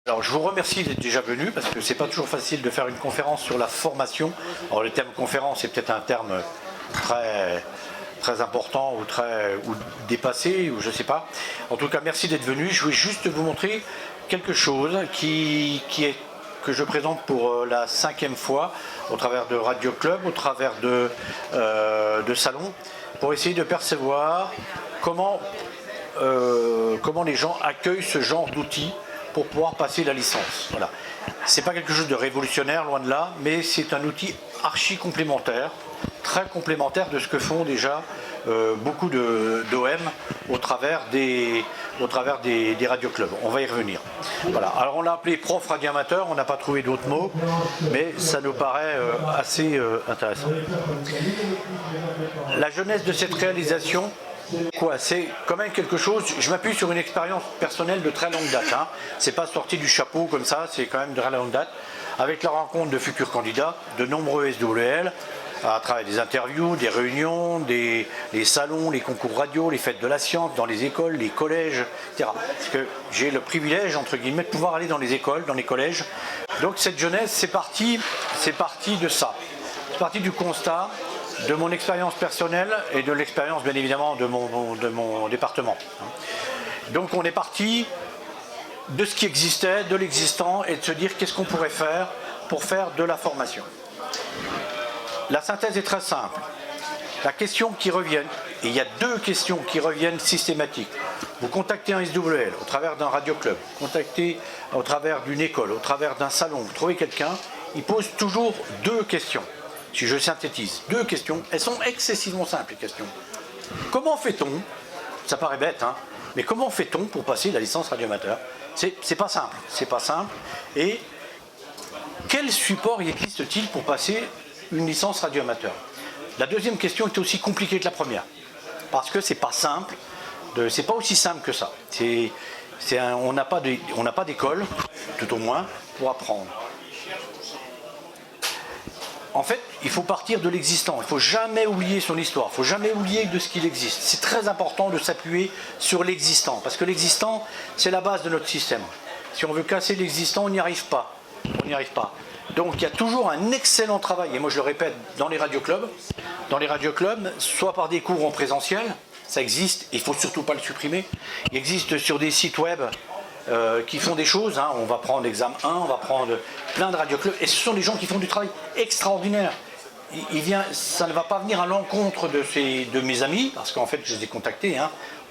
Alors je vous remercie d'être déjà venu parce que c'est pas toujours facile de faire une conférence sur la formation. Alors le terme conférence est peut-être un terme très important ou dépassé ou je sais pas. En tout cas merci d'être venu. Je vais juste vous montrer quelque chose que je présente pour la 5e fois au travers de Radio Club, au travers de salons, pour essayer de percevoir comment les gens accueillent ce genre d'outils pour pouvoir passer la licence. Voilà. C'est pas quelque chose de révolutionnaire, loin de là, mais c'est un outil archi complémentaire, très complémentaire de ce que font déjà beaucoup d'OM au travers des radioclubs. On va y revenir. Voilà. Alors on l'a appelé prof radioamateur, on n'a pas trouvé d'autres mots, mais ça nous paraît assez intéressant. La jeunesse de cette réalisation, c'est quand même quelque chose, je m'appuie sur une expérience personnelle de très longue date. C'est pas sorti du chapeau comme ça, c'est quand même de très longue date, avec la rencontre de futurs candidats, de nombreux SWL, à travers des interviews, des réunions, les salons, les concours radio, les fêtes de la science, dans les écoles, les collèges, etc. Parce que j'ai le privilège, entre guillemets, de pouvoir aller dans les écoles, dans les collèges. Donc cette jeunesse, c'est parti de ça. C'est parti du constat de mon expérience personnelle et de l'expérience bien évidemment de mon département. Donc on est parti de ce qui existait, de l'existant et de se dire qu'est-ce qu'on pourrait faire pour faire de la formation. La synthèse est très simple. La question qui revient, et il y a 2 questions qui reviennent systématiques. Vous contactez un SWL au travers d'un radioclub, contactez au travers d'une école, au travers d'un salon, vous trouvez quelqu'un, il pose toujours 2 questions. Si je synthétise, 2 questions, elles sont excessivement simples les questions. Comment fait-on, ça paraît bête, mais comment fait-on pour passer la licence radioamateur? C'est pas simple, Et quel support y existe-t-il pour passer une licence radioamateur? La 2e question est aussi compliquée que la première, parce que c'est pas simple, c'est pas aussi simple que ça. On n'a pas d'école, tout au moins, pour apprendre. En fait, il faut partir de l'existant. Il ne faut jamais oublier son histoire. Il ne faut jamais oublier de ce qu'il existe. C'est très important de s'appuyer sur l'existant. Parce que l'existant, c'est la base de notre système. Si on veut casser l'existant, on n'y arrive pas. Donc il y a toujours un excellent travail. Et moi je le répète, dans les radioclubs, soit par des cours en présentiel, ça existe, il ne faut surtout pas le supprimer. Il existe sur des sites web qui font des choses, on va prendre l'examen 1, on va prendre plein de radioclubs, et ce sont des gens qui font du travail extraordinaire. Ça ne va pas venir à l'encontre de mes amis, parce qu'en fait je les ai contactés,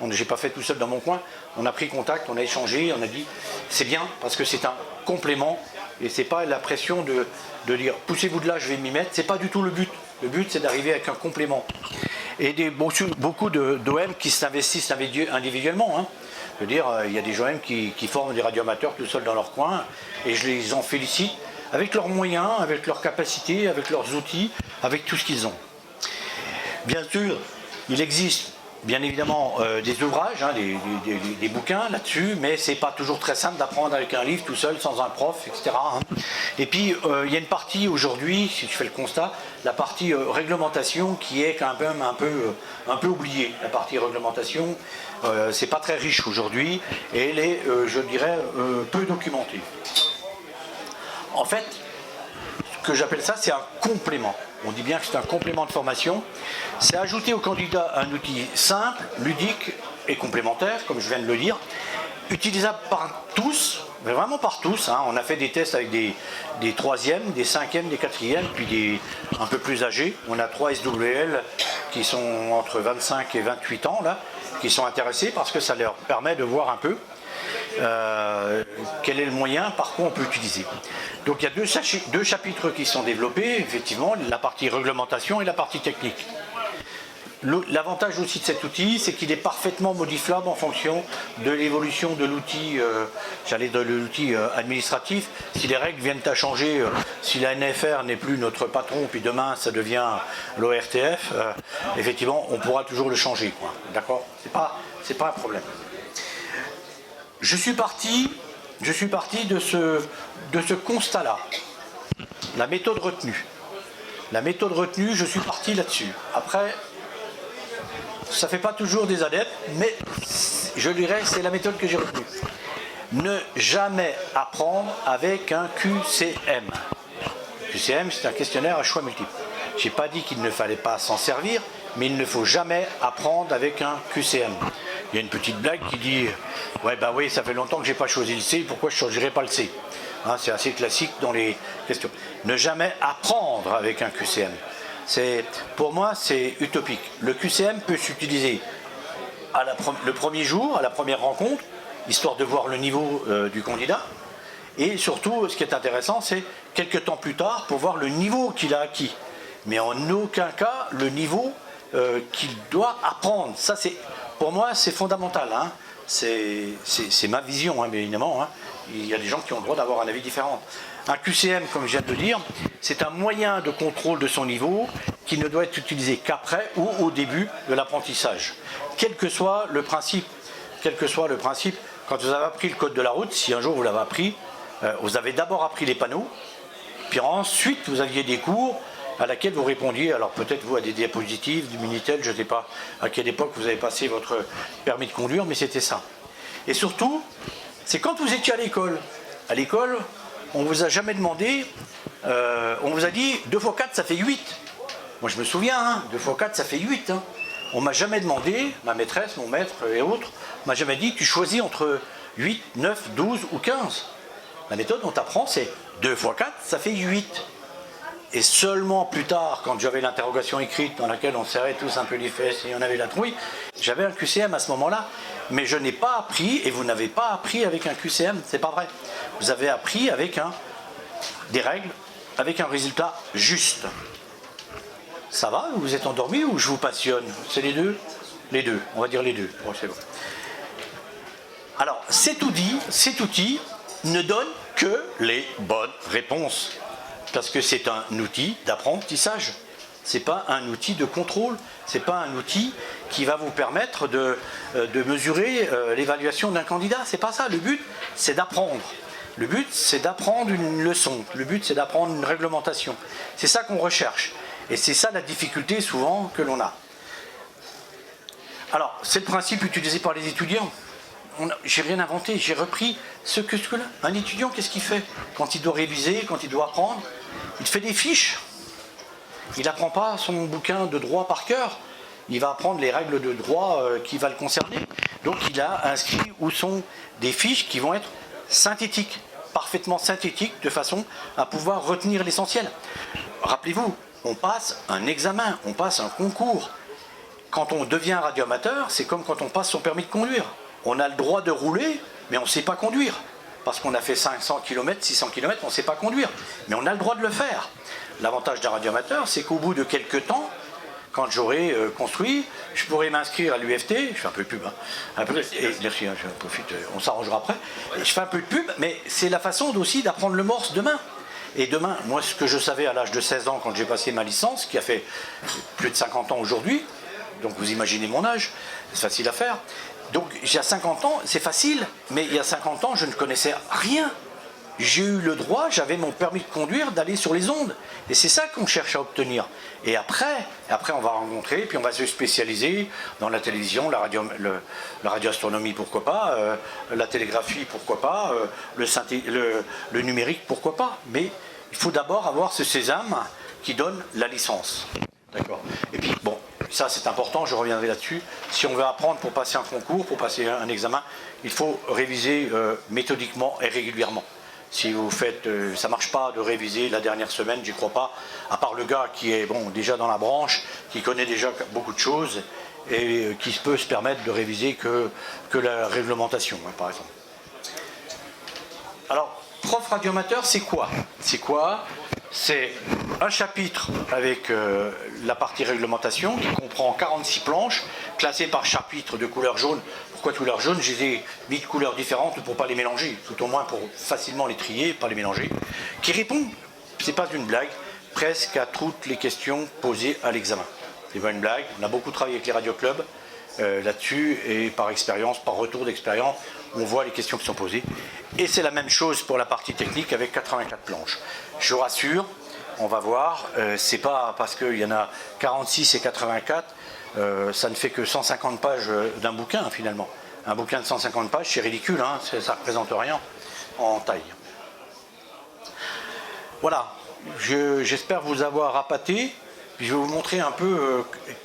je n'ai pas fait tout seul dans mon coin, on a pris contact, on a échangé, on a dit c'est bien, parce que c'est un complément, et c'est pas la pression de dire poussez-vous de là, je vais m'y mettre, c'est pas du tout le but. Le but c'est d'arriver avec un complément. Et beaucoup d'OM qui s'investissent individuellement, Je veux dire, il y a des OM qui forment des radioamateurs tout seuls dans leur coin, et je les en félicite, avec leurs moyens, avec leurs capacités, avec leurs outils, avec tout ce qu'ils ont. Bien sûr, il existe bien évidemment des ouvrages, des bouquins là-dessus, mais c'est pas toujours très simple d'apprendre avec un livre tout seul, sans un prof, etc. Et puis, il y a une partie aujourd'hui, si je fais le constat, la partie réglementation qui est quand même un peu oubliée. La partie réglementation, c'est pas très riche aujourd'hui, et elle est, je dirais, peu documentée. En fait, ce que j'appelle ça, c'est un complément. On dit bien que c'est un complément de formation. C'est ajouter au candidat un outil simple, ludique et complémentaire, comme je viens de le dire, utilisable par tous, mais vraiment par tous. On a fait des tests avec des 3e, des 5e, des 4e, puis un peu plus âgés. On a 3 SWL qui sont entre 25 et 28 ans, là, qui sont intéressés parce que ça leur permet de voir un peu quel est le moyen, par quoi on peut utiliser. Donc il y a 2 chapitres qui sont développés, effectivement, la partie réglementation et la partie technique. L'avantage aussi de cet outil, c'est qu'il est parfaitement modifiable en fonction de l'évolution de l'outil, administratif. Si les règles viennent à changer, si la NFR n'est plus notre patron, puis demain ça devient l'ORTF, effectivement, on pourra toujours le changer. D'accord ? C'est pas un problème. Je suis parti de ce constat-là. La méthode retenue. Je suis parti là-dessus. Après, ça ne fait pas toujours des adeptes, mais je dirais que c'est la méthode que j'ai retenue. Ne jamais apprendre avec un QCM. QCM, c'est un questionnaire à choix multiples. Je n'ai pas dit qu'il ne fallait pas s'en servir, mais il ne faut jamais apprendre avec un QCM. Il y a une petite blague qui dit « Ouais, bah oui, ça fait longtemps que je n'ai pas choisi le C, pourquoi je ne choisirais pas le C ?» C'est assez classique dans les questions. Ne jamais apprendre avec un QCM. Pour moi, c'est utopique. Le QCM peut s'utiliser le premier jour, à la première rencontre, histoire de voir le niveau du candidat. Et surtout, ce qui est intéressant, c'est quelques temps plus tard pour voir le niveau qu'il a acquis. Mais en aucun cas, le niveau qu'il doit apprendre. Ça, pour moi, c'est fondamental. C'est ma vision, bien évidemment. Il y a des gens qui ont le droit d'avoir un avis différent. Un QCM, comme je viens de le dire, c'est un moyen de contrôle de son niveau qui ne doit être utilisé qu'après ou au début de l'apprentissage. Quel que soit le principe, quand vous avez appris le code de la route, si un jour vous l'avez appris, vous avez d'abord appris les panneaux, puis ensuite vous aviez des cours à laquelle vous répondiez, alors peut-être vous à des diapositives, du Minitel, je ne sais pas à quelle époque vous avez passé votre permis de conduire, mais c'était ça. Et surtout, c'est quand vous étiez à l'école. À l'école, on ne vous a jamais demandé, on vous a dit 2 x 4 ça fait 8. Moi je me souviens, 2 x 4 ça fait 8. On ne m'a jamais demandé, ma maîtresse, mon maître et autres, m'a jamais dit tu choisis entre 8, 9, 12 ou 15. La méthode dont on t'apprend c'est 2 x 4 ça fait 8. Et seulement plus tard, quand j'avais l'interrogation écrite dans laquelle on serrait tous un peu les fesses et on avait la trouille, j'avais un QCM à ce moment-là. Mais je n'ai pas appris, et vous n'avez pas appris avec un QCM, c'est pas vrai. Vous avez appris avec des règles, avec un résultat juste. Ça va? Vous êtes endormi ou je vous passionne? C'est les deux? Les deux, on va dire les deux. Bon, c'est bon. Alors, cet outil ne donne que les bonnes réponses. Parce que c'est un outil d'apprentissage. Ce n'est pas un outil de contrôle. Ce n'est pas un outil qui va vous permettre de mesurer l'évaluation d'un candidat. Ce n'est pas ça. Le but, c'est d'apprendre. Le but, c'est d'apprendre une leçon. Le but, c'est d'apprendre une réglementation. C'est ça qu'on recherche. Et c'est ça la difficulté souvent que l'on a. Alors, c'est le principe utilisé par les étudiants. J'ai rien inventé, j'ai repris ce que là. Un étudiant, qu'est-ce qu'il fait quand il doit réviser, quand il doit apprendre? Il fait des fiches. Il n'apprend pas son bouquin de droit par cœur. Il va apprendre les règles de droit qui va le concerner. Donc il a inscrit où sont des fiches qui vont être synthétiques, parfaitement synthétiques, de façon à pouvoir retenir l'essentiel. Rappelez-vous, on passe un examen, on passe un concours. Quand on devient radioamateur, c'est comme quand on passe son permis de conduire. On a le droit de rouler, mais on ne sait pas conduire. Parce qu'on a fait 500 km, 600 km, on ne sait pas conduire. Mais on a le droit de le faire. L'avantage d'un radioamateur, c'est qu'au bout de quelques temps, quand j'aurai construit, je pourrai m'inscrire à l'UFT, je fais un peu de pub, merci, je profite, on s'arrangera après, je fais un peu de pub, mais c'est la façon aussi d'apprendre le morse demain. Et demain, moi ce que je savais à l'âge de 16 ans quand j'ai passé ma licence, qui a fait plus de 50 ans aujourd'hui, donc vous imaginez mon âge, c'est facile à faire. Donc j'ai 50 ans, c'est facile, mais il y a 50 ans, je ne connaissais rien. J'ai eu le droit, j'avais mon permis de conduire, d'aller sur les ondes. Et c'est ça qu'on cherche à obtenir. Et après on va rencontrer, puis on va se spécialiser dans la télévision, la radioastronomie, pourquoi pas, la télégraphie, pourquoi pas, le numérique, pourquoi pas. Mais il faut d'abord avoir ce sésame qui donne la licence. D'accord. Et puis, bon, ça c'est important, je reviendrai là-dessus. Si on veut apprendre pour passer un concours, pour passer un examen, il faut réviser méthodiquement et régulièrement. Si vous faites, ça ne marche pas de réviser la dernière semaine, j'y crois pas, à part le gars qui est déjà dans la branche, qui connaît déjà beaucoup de choses et qui peut se permettre de réviser que la réglementation, par exemple. Alors, prof radioamateur, c'est quoi? C'est un chapitre avec la partie réglementation qui comprend 46 planches classées par chapitre de couleur jaune. Pourquoi de couleur jaune? Je les ai mis de couleurs différentes pour ne pas les mélanger, tout au moins pour facilement les trier, pas les mélanger. Qui répond, c'est pas une blague, presque à toutes les questions posées à l'examen. C'est pas une blague, on a beaucoup travaillé avec les radioclubs là-dessus et par expérience, par retour d'expérience, on voit les questions qui sont posées. Et c'est la même chose pour la partie technique avec 84 planches. Je vous rassure, on va voir, c'est pas parce qu'il y en a 46 et 84, ça ne fait que 150 pages d'un bouquin finalement. Un bouquin de 150 pages, c'est ridicule, hein, ça ne représente rien en taille. Voilà, j'espère vous avoir appâté. Puis je vais vous montrer un peu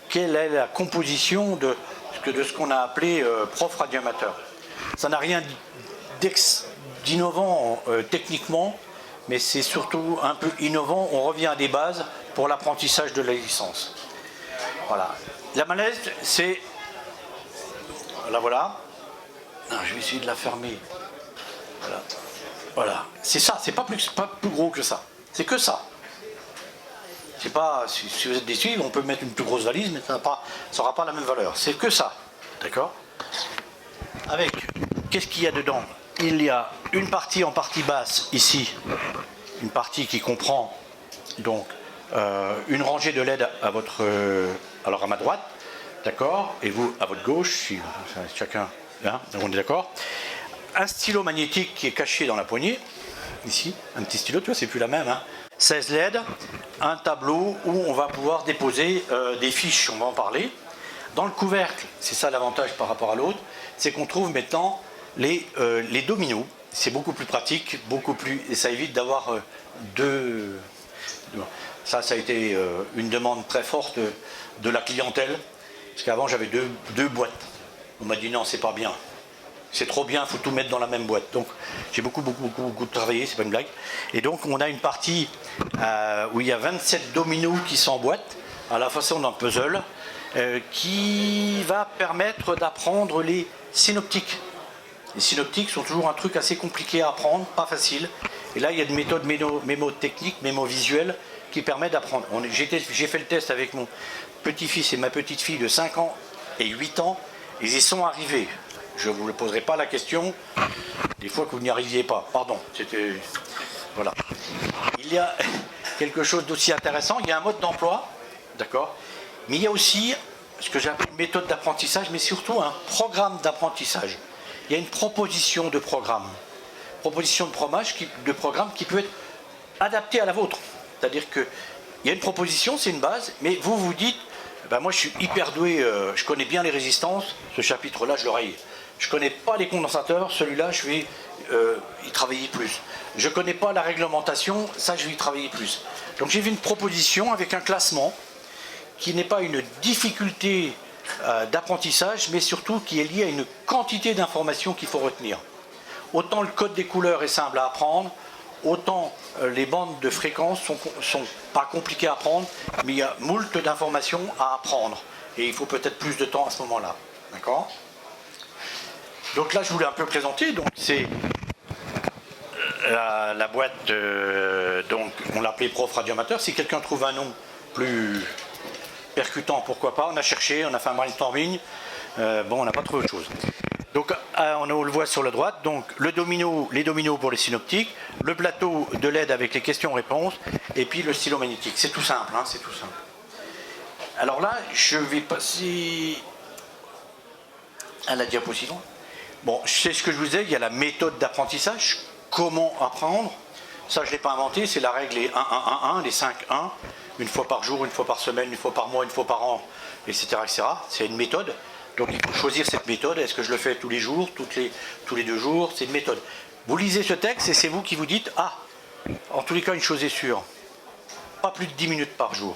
quelle est la composition de ce qu'on a appelé prof radioamateur. Ça n'a rien d'innovant techniquement, mais c'est surtout un peu innovant. On revient à des bases pour l'apprentissage de la licence. Voilà. La malaise, c'est... La voilà. Non, je vais essayer de la fermer. Voilà. Voilà. C'est ça, c'est pas plus gros que ça. C'est que ça. C'est pas, si vous êtes déçu, on peut mettre une plus grosse valise, mais ça n'aura pas la même valeur. C'est que ça. D'accord? Avec, qu'est-ce qu'il y a dedans? Il y a une partie en partie basse, ici. Une partie qui comprend donc une rangée de LED alors à ma droite, d'accord? Et vous, à votre gauche, si chacun, hein, on est d'accord? Un stylo magnétique qui est caché dans la poignée, ici, un petit stylo, tu vois, c'est plus la même, hein. 16 LED, un tableau où on va pouvoir déposer des fiches, on va en parler. Dans le couvercle, c'est ça l'avantage par rapport à l'autre, c'est qu'on trouve maintenant les dominos. C'est beaucoup plus pratique, et ça évite d'avoir deux... Ça a été une demande très forte de la clientèle, parce qu'avant j'avais deux boîtes. On m'a dit non, c'est pas bien. C'est trop bien, il faut tout mettre dans la même boîte. Donc j'ai beaucoup travaillé, c'est pas une blague. Et donc on a une partie où il y a 27 dominos qui s'emboîtent à la façon d'un puzzle qui va permettre d'apprendre les synoptiques. Les synoptiques sont toujours un truc assez compliqué à apprendre, pas facile. Et là il y a une méthode mémotechnique, mémovisuelle qui permet d'apprendre. J'ai fait le test avec mon petit-fils et ma petite-fille de 5 ans et 8 ans. Ils y sont arrivés. Je ne vous poserai pas la question des fois que vous n'y arriviez pas. Pardon, c'était... Voilà. Il y a quelque chose d'aussi intéressant, il y a un mode d'emploi, d'accord, mais il y a aussi ce que j'appelle une méthode d'apprentissage, mais surtout un programme d'apprentissage. Il y a une proposition de programme. Proposition de programme qui peut être adaptée à la vôtre. C'est-à-dire qu'il y a une proposition, c'est une base, mais vous vous dites, ben moi je suis hyper doué, je connais bien les résistances, ce chapitre-là je le raye. Je ne connais pas les condensateurs, celui-là je vais y travailler plus. Je ne connais pas la réglementation, ça je vais y travailler plus. Donc j'ai vu une proposition avec un classement qui n'est pas une difficulté d'apprentissage, mais surtout qui est liée à une quantité d'informations qu'il faut retenir. Autant le code des couleurs est simple à apprendre, autant les bandes de fréquences sont pas compliquées à apprendre, mais il y a moult d'informations à apprendre. Et il faut peut-être plus de temps à ce moment-là. D'accord ? Donc là, je voulais un peu présenter. Donc c'est la boîte, donc on l'appelait prof radioamateur. Si quelqu'un trouve un nom plus percutant, pourquoi pas. On a cherché, on a fait un brainstorming. Bon, on n'a pas trouvé autre chose. Donc on le voit sur la droite, donc les dominos pour les synoptiques, le plateau de LED avec les questions-réponses, et puis le stylo magnétique. C'est tout simple, hein, c'est tout simple. Alors là, je vais passer à la diapositive. Bon, c'est ce que je vous disais, il y a la méthode d'apprentissage, comment apprendre. Ça, je ne l'ai pas inventé, c'est la règle les 1-1-1-1, les 5-1, une fois par jour, une fois par semaine, une fois par mois, une fois par an, etc. etc. C'est une méthode. Donc il faut choisir cette méthode. Est-ce que je le fais tous les jours, tous les 2 jours? C'est une méthode. Vous lisez ce texte et c'est vous qui vous dites, ah, en tous les cas, une chose est sûre, pas plus de 10 minutes par jour.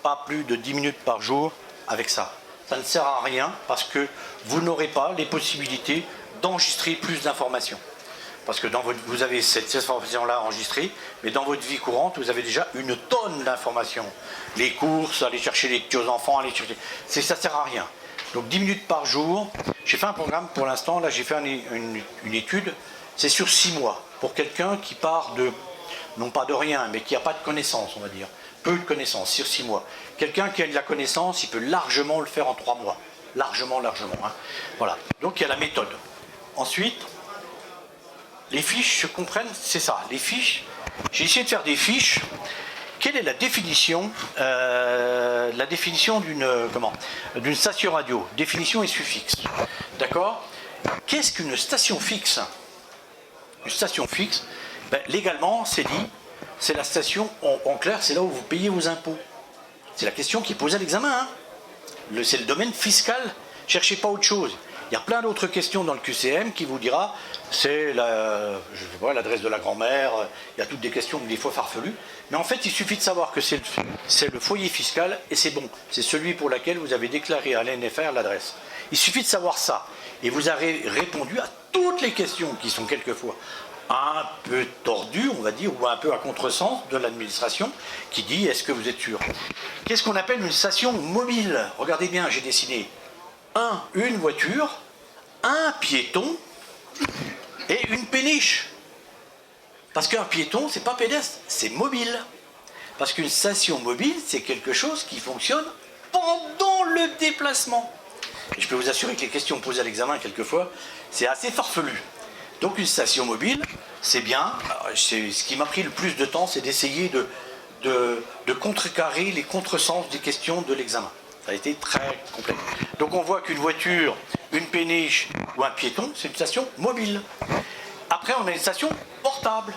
Pas plus de 10 minutes par jour avec ça. Ça ne sert à rien parce que vous n'aurez pas les possibilités d'enregistrer plus d'informations. Parce que vous avez cette information-là enregistrée, mais dans votre vie courante, vous avez déjà une tonne d'informations. Les courses, aller chercher les petits enfants, ça ne sert à rien. Donc 10 minutes par jour. J'ai fait un programme pour l'instant, là j'ai fait une étude, c'est sur 6 mois, pour quelqu'un qui part de, non pas de rien, mais qui n'a pas de connaissances, on va dire. Peu de connaissances, sur 6 mois. Quelqu'un qui a de la connaissance, il peut largement le faire en 3 mois. Largement. Hein. Voilà. Donc il y a la méthode. Ensuite, les fiches se comprennent, c'est ça. Les fiches, j'ai essayé de faire des fiches. Quelle est la définition d'une station radio? Définition et suffixe. D'accord? Qu'est-ce qu'une station fixe? Une station fixe, légalement, c'est dit, c'est la station, en clair, c'est là où vous payez vos impôts. C'est la question qui est posée à l'examen. Hein. C'est le domaine fiscal. Cherchez pas autre chose. Il y a plein d'autres questions dans le QCM qui vous dira, c'est l'adresse de la grand-mère, il y a toutes des questions des fois farfelues. Mais en fait, il suffit de savoir que c'est le foyer fiscal et c'est bon. C'est celui pour lequel vous avez déclaré à l'ANFR l'adresse. Il suffit de savoir ça. Et vous avez répondu à toutes les questions qui sont quelquefois un peu tordues, on va dire, ou un peu à contresens de l'administration, qui dit est-ce que vous êtes sûr? Qu'est-ce qu'on appelle une station mobile? Regardez bien, j'ai dessiné une voiture, un piéton et une péniche. Parce qu'un piéton, c'est pas pédestre, c'est mobile. Parce qu'une station mobile, c'est quelque chose qui fonctionne pendant le déplacement. Et je peux vous assurer que les questions posées à l'examen, quelquefois, c'est assez farfelu. Donc une station mobile, c'est bien. Ce qui m'a pris le plus de temps, c'est d'essayer de contrecarrer les contresens des questions de l'examen. Ça a été très complexe. Donc on voit qu'une voiture, une péniche ou un piéton, c'est une station mobile. Après, on a une station portable.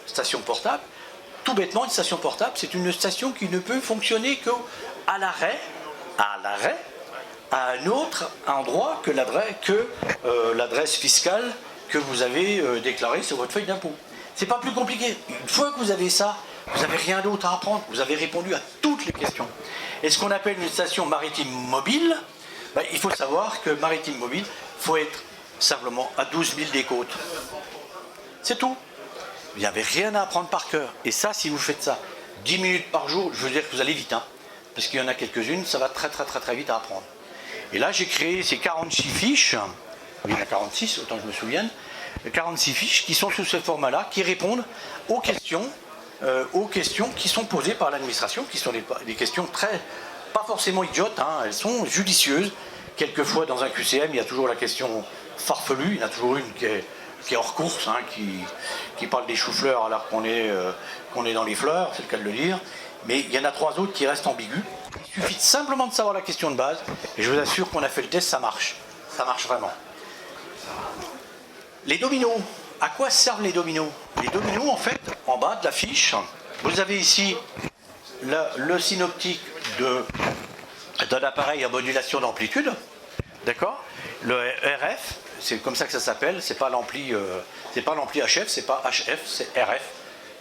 Station portable, tout bêtement, une station portable, c'est une station qui ne peut fonctionner qu'à l'arrêt, à un autre endroit que l'adresse fiscale que vous avez déclarée sur votre feuille d'impôt. C'est pas plus compliqué. Une fois que vous avez ça, vous n'avez rien d'autre à apprendre. Vous avez répondu à toutes les questions. Et ce qu'on appelle une station maritime mobile, il faut savoir que maritime mobile, il faut être simplement à 12 000 des côtes. C'est tout. Vous n'avez rien à apprendre par cœur. Et ça, si vous faites ça 10 minutes par jour, je veux dire que vous allez vite. Parce qu'il y en a quelques-unes, ça va très vite à apprendre. Et là, j'ai créé ces 46 fiches. Il y en a 46, autant que je me souvienne. 46 fiches qui sont sous ce format-là, qui répondent aux questions qui sont posées par l'administration, qui sont des questions pas forcément idiotes, elles sont judicieuses. Quelquefois, dans un QCM, il y a toujours la question farfelue, il y en a toujours une qui est hors course, qui parle des choux-fleurs alors qu'on est dans les fleurs, c'est le cas de le dire. Mais il y en a 3 autres qui restent ambigus. Il suffit simplement de savoir la question de base, et je vous assure qu'on a fait le test, ça marche. Ça marche vraiment. Les dominos. À quoi servent les dominos? Les dominos, en fait, en bas de la fiche, vous avez ici le synoptique d'un appareil à modulation d'amplitude. D'accord? Le RF, c'est comme ça que ça s'appelle, c'est pas l'ampli HF, c'est pas HF, c'est RF.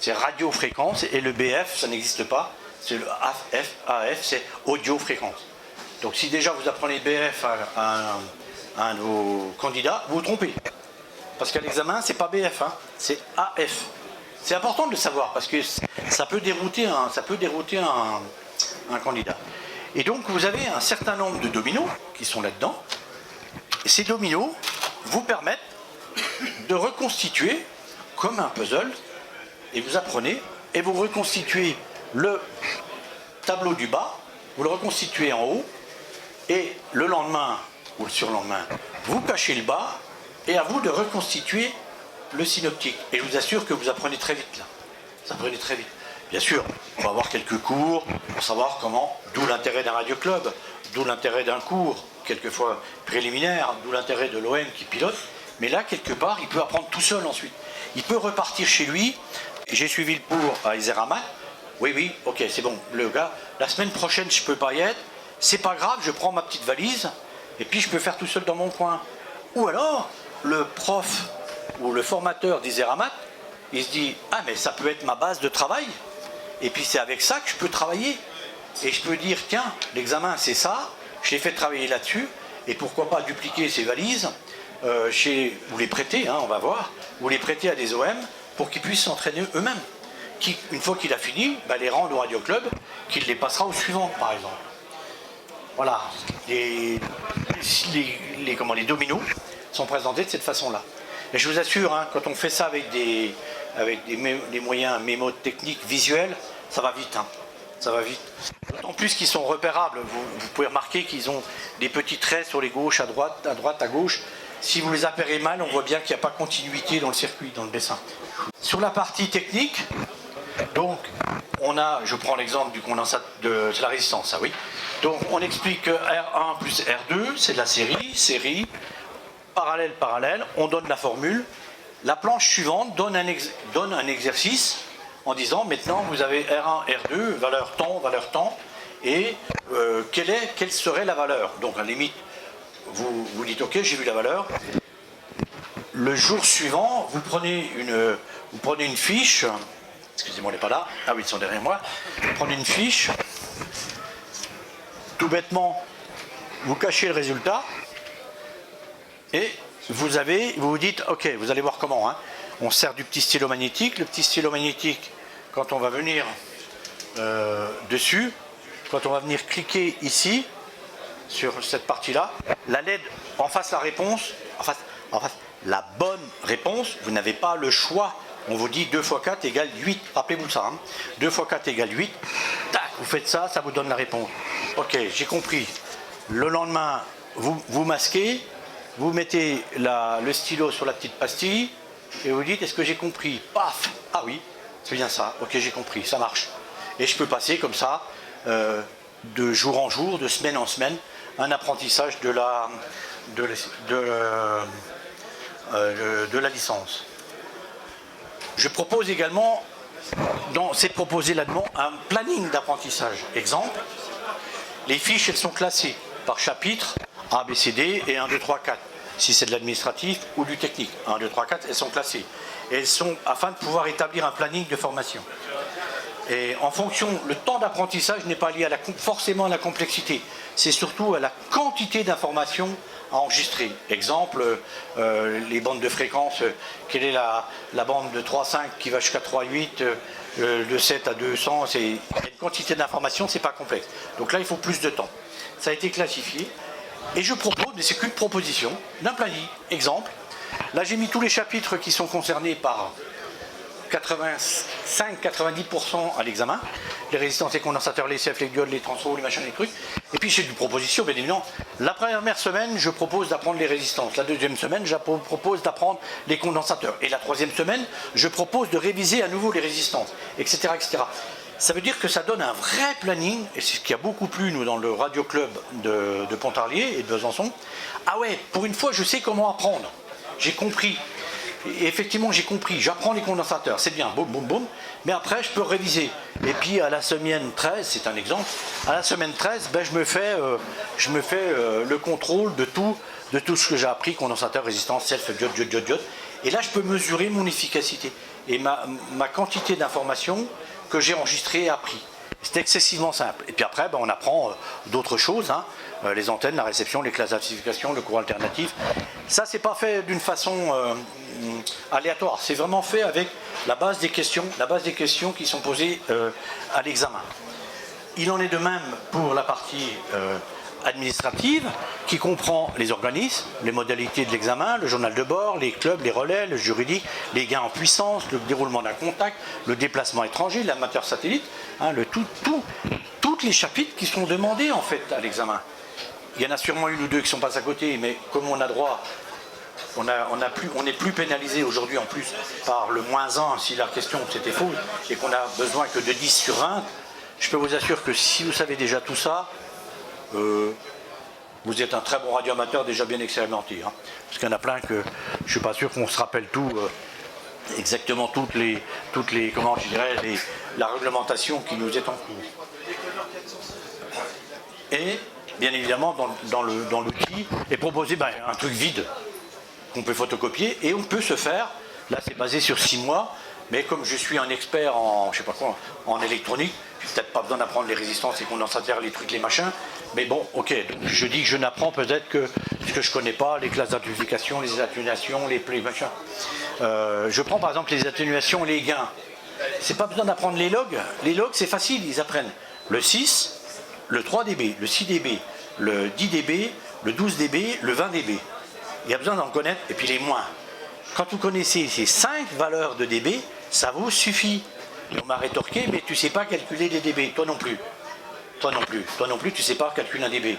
C'est radiofréquence, et le BF, ça n'existe pas. C'est le AF, c'est audiofréquence. Donc si déjà vous apprenez BF à un de vos candidats, vous vous trompez. Parce qu'à l'examen, c'est pas BF, c'est AF. C'est important de le savoir, parce que ça peut dérouter un candidat. Et donc vous avez un certain nombre de dominos qui sont là-dedans. Et ces dominos vous permettent de reconstituer comme un puzzle, et vous apprenez, et vous reconstituez le tableau du bas, vous le reconstituez en haut, et le lendemain ou le surlendemain, vous cachez le bas, et à vous de reconstituer le synoptique. Et je vous assure que vous apprenez très vite là. Vous apprenez très vite. Bien sûr, on va avoir quelques cours pour savoir comment, d'où l'intérêt d'un radio-club, d'où l'intérêt d'un cours, quelquefois préliminaire, d'où l'intérêt de l'OM qui pilote. Mais là, quelque part, il peut apprendre tout seul ensuite. Il peut repartir chez lui. J'ai suivi le cours à Iseramat. Oui, ok, c'est bon. Le gars, la semaine prochaine, je ne peux pas y être. C'est pas grave, je prends ma petite valise et puis je peux faire tout seul dans mon coin. Ou alors, le prof ou le formateur d'Iseramat, il se dit « Ah, mais ça peut être ma base de travail. Et puis c'est avec ça que je peux travailler. Et je peux dire, tiens, l'examen c'est ça, je l'ai fait travailler là-dessus, et pourquoi pas dupliquer ces valises, ou les prêter, on va voir, ou les prêter à des OM pour qu'ils puissent s'entraîner eux-mêmes. Une fois qu'il a fini, les rendre au Radio Club, qu'il les passera au suivant, par exemple. Voilà, les dominos sont présentés de cette façon-là. Et je vous assure, quand on fait ça avec des moyens mémotechniques visuels, ça va vite. Ça va vite. D'autant plus qu'ils sont repérables. Vous pouvez remarquer qu'ils ont des petits traits sur les gauches, à droite, à gauche. Si vous les appairez mal, on voit bien qu'il n'y a pas continuité dans le circuit, dans le dessin. Sur la partie technique, donc, je prends l'exemple du condensateur de la résistance, oui. Donc, on explique que R1 plus R2, c'est de la série, parallèle, on donne la formule. La planche suivante donne un exercice en disant maintenant vous avez R1, R2, valeur temps, et quelle serait la valeur. Donc à la limite, vous dites ok, j'ai vu la valeur. Le jour suivant, vous prenez une fiche. Excusez-moi, elle n'est pas là. Ah oui, ils sont derrière moi. Vous prenez une fiche. Tout bêtement, vous cachez le résultat. Et vous vous dites, ok, vous allez voir comment. Hein. On sert du petit stylo magnétique. Le petit stylo magnétique, quand on va venir dessus, quand on va venir cliquer ici, sur cette partie-là, la LED en face la réponse, en face, la bonne réponse, vous n'avez pas le choix. On vous dit 2 x 4 égale 8. Rappelez-vous ça. Hein. 2 x 4 égale 8. Tac, vous faites ça, ça vous donne la réponse. Ok, j'ai compris. Le lendemain, vous masquez, vous mettez le stylo sur la petite pastille et vous dites, est-ce que j'ai compris? Paf! Ah oui, c'est bien ça. Ok, j'ai compris, ça marche. Et je peux passer comme ça, de jour en jour, de semaine en semaine, un apprentissage de la licence. Je propose également, c'est proposé là-dedans, un planning d'apprentissage. Exemple, les fiches, elles sont classées par chapitre, A, B, C, D et 1, 2, 3, 4. Si c'est de l'administratif ou du technique, 1, 2, 3, 4, elles sont classées. Et elles sont afin de pouvoir établir un planning de formation. Et en fonction, le temps d'apprentissage n'est pas lié forcément à la complexité, c'est surtout à la quantité d'informations à enregistrer. Exemple, les bandes de fréquence, quelle est la bande de 3,5 qui va jusqu'à 3,8, de 7 à 200, c'est une quantité d'informations, c'est pas complexe. Donc là, il faut plus de temps. Ça a été classifié. Et je propose, mais c'est qu'une proposition, d'un planning. Exemple, là j'ai mis tous les chapitres qui sont concernés par 85-90% à l'examen, les résistances, les condensateurs, les CF, les diodes, les transfos, les machins, les trucs. Et puis j'ai une proposition, bien évidemment. La première semaine, je propose d'apprendre les résistances. La deuxième semaine, je propose d'apprendre les condensateurs. Et la troisième semaine, je propose de réviser à nouveau les résistances, etc., etc. Ça veut dire que ça donne un vrai planning, et c'est ce qui a beaucoup plu, nous, dans le radio club de Pontarlier et de Besançon. Ah ouais, pour une fois, je sais comment apprendre. J'ai compris. Et effectivement, j'ai compris, j'apprends les condensateurs, c'est bien, boum, boum, boum, mais après, je peux réviser. Et puis, à la semaine 13, c'est un exemple, à la semaine 13, ben, je me fais le contrôle de tout ce que j'ai appris, condensateur, résistance, self, diode. Et là, je peux mesurer mon efficacité et ma quantité d'informations que j'ai enregistrées et appris. C'est excessivement simple. Et puis après, ben, on apprend d'autres choses, hein, les antennes, la réception, les classes d'amplification, le courant alternatif. Ça, c'est pas fait d'une façon aléatoire. C'est vraiment fait avec la base des questions qui sont posées à l'examen. Il en est de même pour la partie administrative, qui comprend les organismes, les modalités de l'examen, le journal de bord, les clubs, les relais, le juridique, les gains en puissance, le déroulement d'un contact, le déplacement étranger, l'amateur satellite, hein, tous les chapitres qui sont demandés en fait à l'examen. Il y en a sûrement une ou deux qui sont passés à côté, mais comme on a droit, on n'est plus pénalisé aujourd'hui en plus par le -1 si la question c'était fausse et qu'on a besoin que de 10 sur 20, je peux vous assurer que si vous savez déjà tout ça, vous êtes un très bon radioamateur déjà bien expérimenté. Hein. Parce qu'il y en a plein que je ne suis pas sûr qu'on se rappelle tout, exactement toutes les comment je dirais, la réglementation qui nous est en cours. Et bien évidemment dans l'outil est proposé un truc vide qu'on peut photocopier et on peut se faire, là c'est basé sur 6 mois, mais comme je suis un expert en je sais pas quoi, en électronique, j'ai peut-être pas besoin d'apprendre les résistances, les condensateurs, les trucs, les machins, mais bon, ok, donc je dis que je n'apprends peut-être que ce que je connais pas, les classes d'amplification, les atténuations, les machins. Je prends par exemple les atténuations, les gains. C'est pas besoin d'apprendre les logs c'est facile, ils apprennent le 6, le 3 dB, le 6 dB, le 10 dB, le 12 dB, le 20 dB. Il y a besoin d'en connaître, et puis les moins. Quand vous connaissez ces 5 valeurs de dB, ça vous suffit. Et on m'a rétorqué, mais tu ne sais pas calculer les dB, toi non plus. Toi non plus, tu ne sais pas calculer un dB.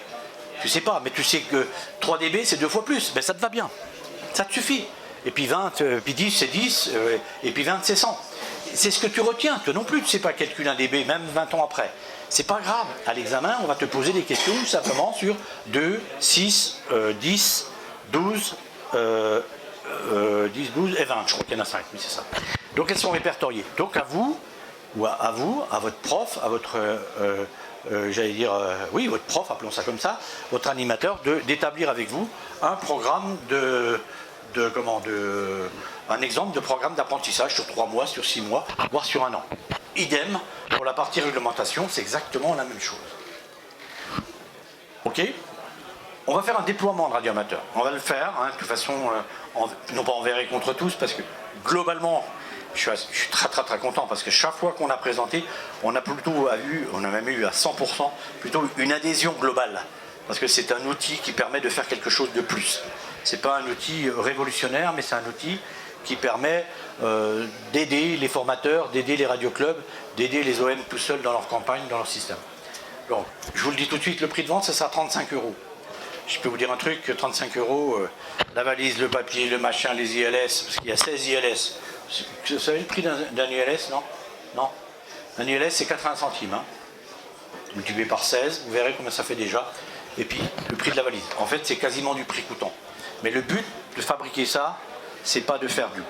Tu ne sais pas, mais tu sais que 3 dB c'est 2 fois plus, ben ça te va bien. Ça te suffit. Et puis 20, puis 10 c'est 10, et puis 20 c'est 100. C'est ce que tu retiens, toi non plus tu ne sais pas calculer un dB, même 20 ans après. C'est pas grave, à l'examen on va te poser des questions simplement sur 2, 6, 10, 12, 10, 12 et 20, je crois qu'il y en a 5, mais c'est ça. Donc elles sont répertoriées. Donc à vous, ou à vous, à votre prof, à votre j'allais dire, oui, votre prof, appelons ça comme ça, votre animateur, d'établir avec vous un programme un exemple de programme d'apprentissage sur 3 mois, sur 6 mois, voire sur 1 an. Idem, pour la partie réglementation, c'est exactement la même chose. Ok ? On va faire un déploiement de radioamateurs. On va le faire, hein, de toute façon, non pas envers et contre tous, parce que globalement, je suis très très très content, parce que chaque fois qu'on a présenté, on a même eu à 100% plutôt une adhésion globale. Parce que c'est un outil qui permet de faire quelque chose de plus. C'est pas un outil révolutionnaire, mais c'est un outil qui permet d'aider les formateurs, d'aider les radioclubs, d'aider les OM tout seuls dans leur campagne, dans leur système. Donc, je vous le dis tout de suite, le prix de vente, ça sera 35 €. Je peux vous dire un truc, 35 €, la valise, le papier, le machin, les ILS, parce qu'il y a 16 ILS. Vous savez le prix d'un ILS, non? Non. Un ILS, c'est 80 centimes. Hein. Multiplié par 16, vous verrez combien ça fait déjà. Et puis, le prix de la valise. En fait, c'est quasiment du prix coûtant. Mais le but de fabriquer ça, c'est pas faire du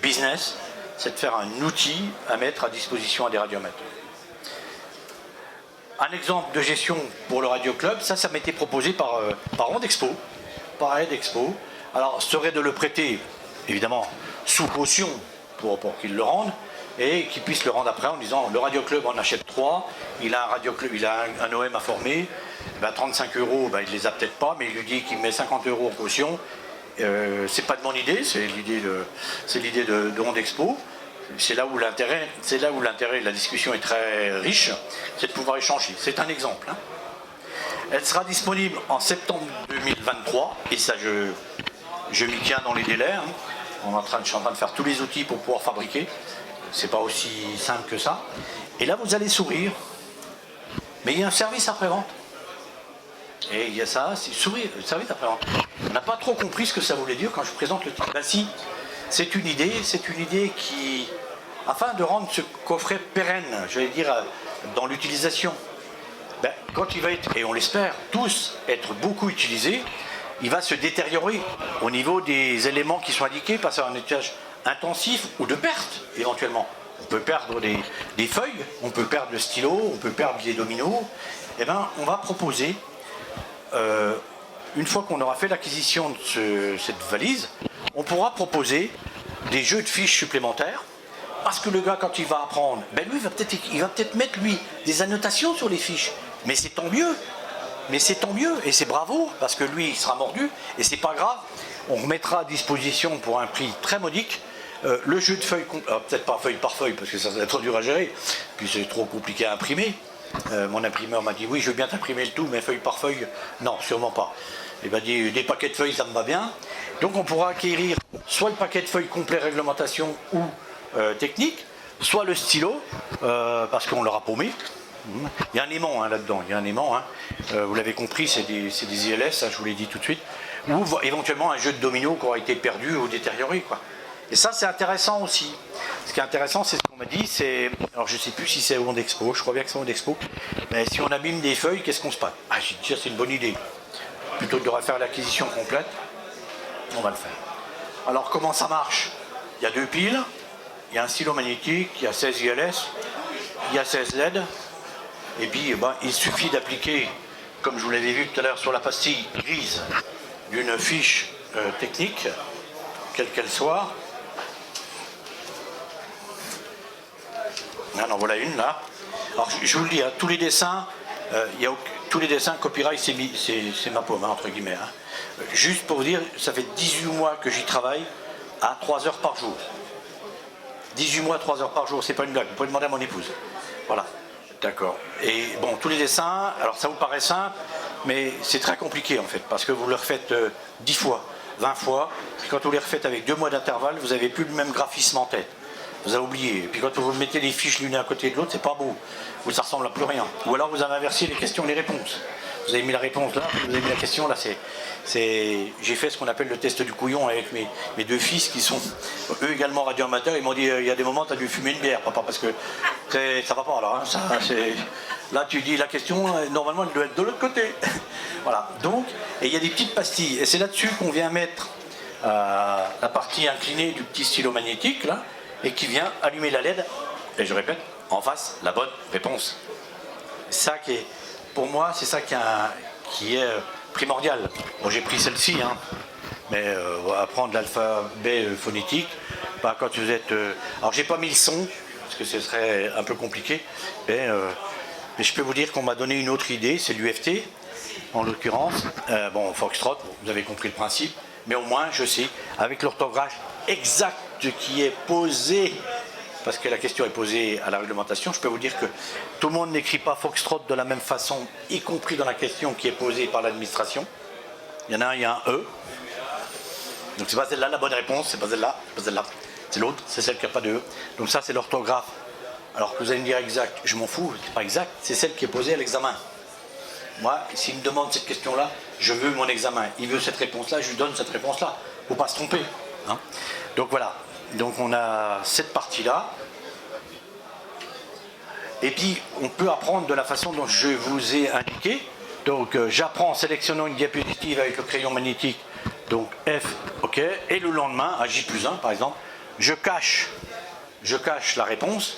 business, c'est de faire un outil à mettre à disposition à des radioamateurs. Un exemple de gestion pour le Radio Club, ça m'a été proposé par Rondexpo, par Edexpo. Alors, serait de le prêter, évidemment, sous caution pour qu'il le rende, et qu'il puisse le rendre après en disant le Radio Club en achète 3, il a un Radio Club, il a un OM à former, 35 €, il ne les a peut-être pas, mais il lui dit qu'il met 50 € en caution. C'est pas de mon idée, c'est l'idée de Rondexpo. C'est là où l'intérêt de la discussion est très riche, c'est de pouvoir échanger. C'est un exemple. Hein. Elle sera disponible en septembre 2023, et ça je m'y tiens dans les délais. Hein. Je suis en train de faire tous les outils pour pouvoir fabriquer. C'est pas aussi simple que ça. Et là vous allez sourire, mais il y a un service après-vente. Et il y a ça, c'est sourire, le service après-vente. On n'a pas trop compris ce que ça voulait dire quand je présente le titre. Ben si, c'est une idée qui, afin de rendre ce coffret pérenne, j'allais dire, dans l'utilisation, quand il va être, et on l'espère, tous être beaucoup utilisé, il va se détériorer au niveau des éléments qui sont indiqués, passer à un étage intensif ou de perte, éventuellement. On peut perdre des feuilles, on peut perdre le stylo, on peut perdre des dominos. Eh bien, on va proposer, une fois qu'on aura fait l'acquisition de cette valise, on pourra proposer des jeux de fiches supplémentaires, parce que le gars, quand il va apprendre, lui, il va peut-être mettre, lui, des annotations sur les fiches. Mais c'est tant mieux. Et c'est bravo, parce que lui, il sera mordu, et c'est pas grave. On remettra à disposition pour un prix très modique le jeu de feuilles, peut-être pas feuille par feuille, parce que ça va être trop dur à gérer, puis c'est trop compliqué à imprimer. Mon imprimeur m'a dit oui, je veux bien t'imprimer le tout, mais feuille par feuille, non, sûrement pas. Il m'a dit des paquets de feuilles, ça me va bien. Donc on pourra acquérir soit le paquet de feuilles complet réglementation ou technique, soit le stylo, parce qu'on l'aura paumé. Il y a un aimant là-dedans, vous l'avez compris, c'est des ILS, ça, je vous l'ai dit tout de suite, ou éventuellement un jeu de domino qui aura été perdu ou détérioré, quoi. Et ça, c'est intéressant aussi. Ce qui est intéressant, c'est ce qu'on m'a dit, alors je ne sais plus si c'est au Rondexpo, je crois bien que c'est au Rondexpo, mais si on abîme des feuilles, qu'est-ce qu'on se passe? Ah, j'ai dit, ça c'est une bonne idée. Plutôt que de refaire l'acquisition complète, on va le faire. Alors, comment ça marche? Il y a 2 piles, il y a un stylo magnétique, il y a 16 ILS, il y a 16 LED, et puis il suffit d'appliquer, comme je vous l'avais vu tout à l'heure sur la pastille grise, d'une fiche technique, quelle qu'elle soit. Ah non, voilà une là. Alors je vous le dis, tous les dessins, tous les dessins copyright, c'est ma pomme, entre guillemets. Hein. Juste pour vous dire, ça fait 18 mois que j'y travaille à 3 heures par jour. 18 mois, 3 heures par jour, c'est pas une blague, vous pouvez demander à mon épouse. Voilà, d'accord. Et bon, tous les dessins, alors ça vous paraît simple, mais c'est très compliqué en fait, parce que vous le refaites 10 fois, 20 fois, puis quand vous les refaites avec 2 mois d'intervalle, vous n'avez plus le même graphisme en tête. Vous avez oublié. Et puis quand vous mettez les fiches l'une à côté de l'autre, c'est pas beau. Ça ressemble à plus rien. Ou alors vous avez inversé les questions et les réponses. Vous avez mis la réponse là, vous avez mis la question là. J'ai fait ce qu'on appelle le test du couillon avec mes 2 fils qui sont eux également radioamateurs. Ils m'ont dit il y a des moments tu as dû fumer une bière, papa, parce que ça va pas là. Hein, là tu dis la question, normalement elle doit être de l'autre côté. Voilà. Donc, et il y a des petites pastilles. Et c'est là-dessus qu'on vient mettre la partie inclinée du petit stylo magnétique là, et qui vient allumer la LED, et je répète, en face, la bonne réponse. Ça qui est, pour moi, c'est ça qui est primordial. Bon, j'ai pris celle-ci, hein, mais apprendre l'alphabet phonétique, bah, quand vous êtes... alors, j'ai pas mis le son, parce que ce serait un peu compliqué, mais je peux vous dire qu'on m'a donné une autre idée, c'est l'UFT, en l'occurrence. Bon, Foxtrot, vous avez compris le principe, mais au moins, je sais, avec l'orthographe exacte qui est posée, parce que la question est posée à la réglementation, je peux vous dire que tout le monde n'écrit pas Foxtrot de la même façon, y compris dans la question qui est posée par l'administration. Il y en a un, il y a un E. Donc c'est pas celle-là la bonne réponse, c'est pas celle-là, c'est pas celle-là. C'est l'autre, c'est celle qui n'a pas de E. Donc ça, c'est l'orthographe. Alors que vous allez me dire exact, je m'en fous, c'est pas exact, c'est celle qui est posée à l'examen. Moi, s'il me demande cette question-là, je veux mon examen. Il veut cette réponse-là, je lui donne cette réponse-là. Il ne faut pas se tromper. Hein. Donc voilà. Donc on a cette partie-là. Et puis, on peut apprendre de la façon dont je vous ai indiqué. Donc j'apprends en sélectionnant une diapositive avec le crayon magnétique. Donc F, OK. Et le lendemain, à J+1 par exemple, je cache la réponse.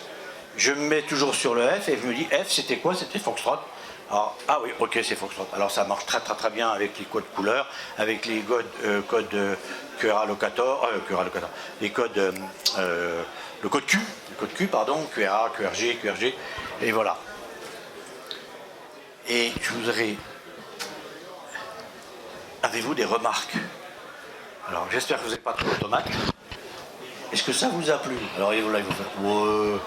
Je me mets toujours sur le F et je me dis F, c'était quoi? C'était Foxtrot. Alors, ah oui, ok, c'est Foxtrot. Alors ça marche très bien avec les codes couleurs, avec les codes QRA locator, les codes, le code Q, pardon, QRA, QRG, QRG, et voilà. Et je voudrais... Avez-vous des remarques? Alors j'espère que vous n'êtes pas trop automate. Est-ce que ça vous a plu? Alors là, il vous fait... Ouais.